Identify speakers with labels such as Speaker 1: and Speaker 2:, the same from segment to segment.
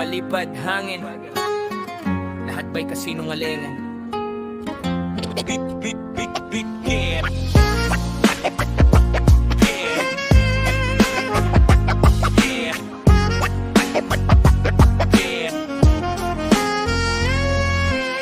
Speaker 1: Palipad hangin, lahat ba'y kasinungalingan?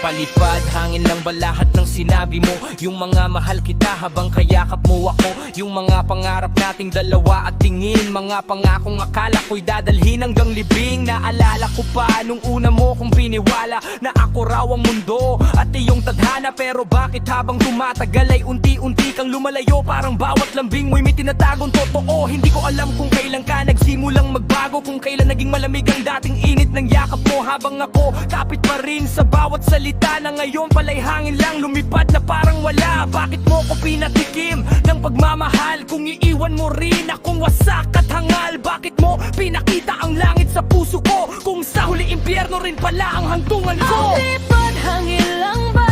Speaker 1: Palipad, hangin lang ba lahat ng sinabi mo? Yung mga mahal kita habang kayakap mo ako, yung mga pangarap nating dalawa at tingin, mga pangakong akala ko'y dadalhin hanggang libing. Naalala ko pa nung una mo kong biniwala na ako raw ang mundo at iyong tadhana. Pero bakit habang tumatagal ay unti-unti kang lumalayo? Parang bawat lambing mo'y may tinatagong totoo. Hindi ko alam kung kailan ka nagsimulang magbago, kung kailan naging malamig ang dating init ng yakap mo, habang ako kapit pa rin sa bawat salita na ngayon pala'y hangin lang lumipad na parang wala. Bakit mo ko pinatikim ng pagmamahal kung iiwan mo rin akong wasak at hangal? Bakit mo pinakita ang langit sa puso ko kung sa huli impyerno rin pala ang hantungan ko?
Speaker 2: Ang lipad hangin lang ba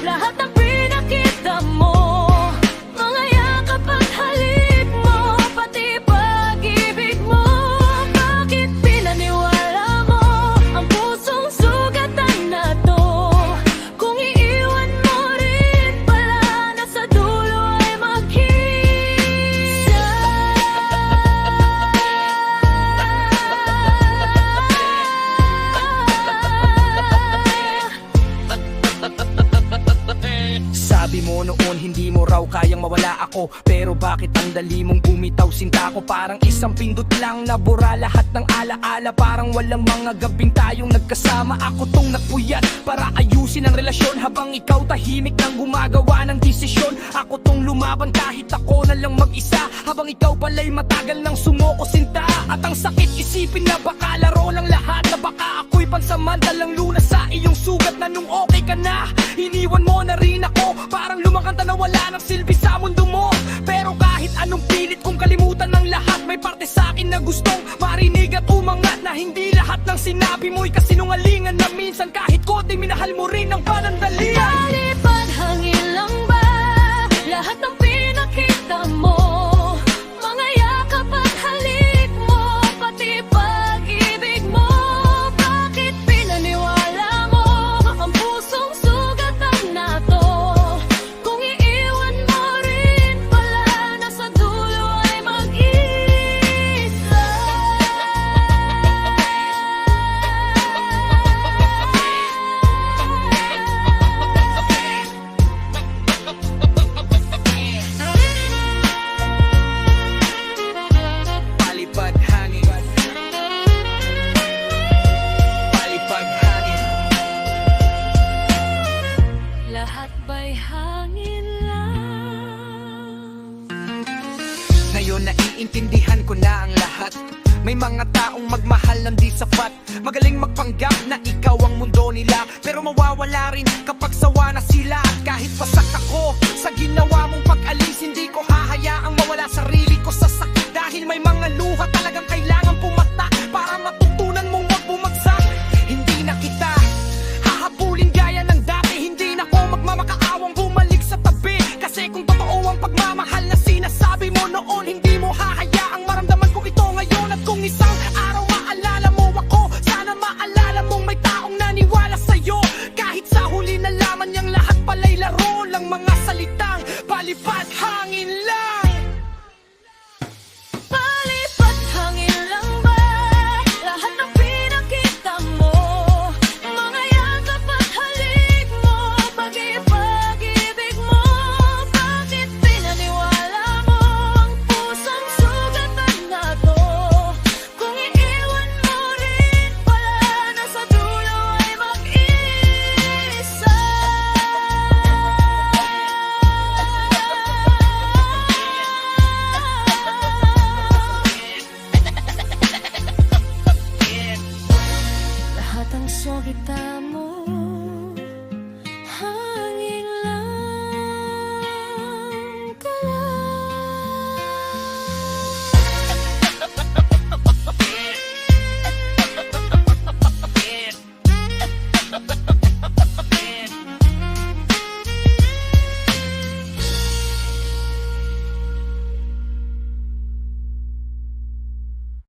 Speaker 2: lahat ng pinakita mo? Mga yakap at halik mo, pati pag-ibig mo. Bakit pinaniwala mo ang pusong sugatan na to? Kung iiwan mo rin pala, nasa dulo ay mag-isa.
Speaker 1: Sabi mo noon hindi mo raw kayang mawala ako, pero bakit ang dali mong bumitaw sinta ko? Parang isang pindot lang nabura lahat ng alaala, parang walang mga gabing tayong nagkasama. Ako tong nagpuyat para ayusin ang relasyon, habang ikaw tahimik nang gumagawa ng desisyon. Ako tong lumaban kahit ako na lang mag-isa, habang ikaw pala'y matagal nang sumuko sinta. At ang sakit isipin na baka laro lang lahat, na baka ako'y pansamantalang lunas sa iyong sugat, na nung okay ka na iniwan mo na rin ako. Parang lumakanta na wala ng silbi sa mundo mo. Pero kahit anong pilit kong kalimutan ng lahat, may parte sa akin na gustong marinig at umangat, na hindi lahat ng sinabi mo'y kasinungalingan, na minsan kahit kote minahal mo rin ng panandalian.
Speaker 2: Palipad hangin lang ba lahat ng pinakita mo? Mga yakap at halik mo, pati pag-ibig mo. Bakit pinaniwala mo ang pusong sugatan na to? Kung iiwan mo rin pala, nasa dulo ay mag-isa.
Speaker 1: Palipad hangin, palipad hangin.
Speaker 2: Lahat ba'y hangin lang?
Speaker 1: Ngayon naiintindihan ko na ang lahat. May mga taong magmahal ng di sapat, magaling magpanggap na ikaw ang mundo nila, pero mawawala rin kapag sawa na sila. At kahit pasak ako sa ginawa mong pag-alis, hindi ko hahayaang mawala sarili ko sa sakit, dahil may mga luha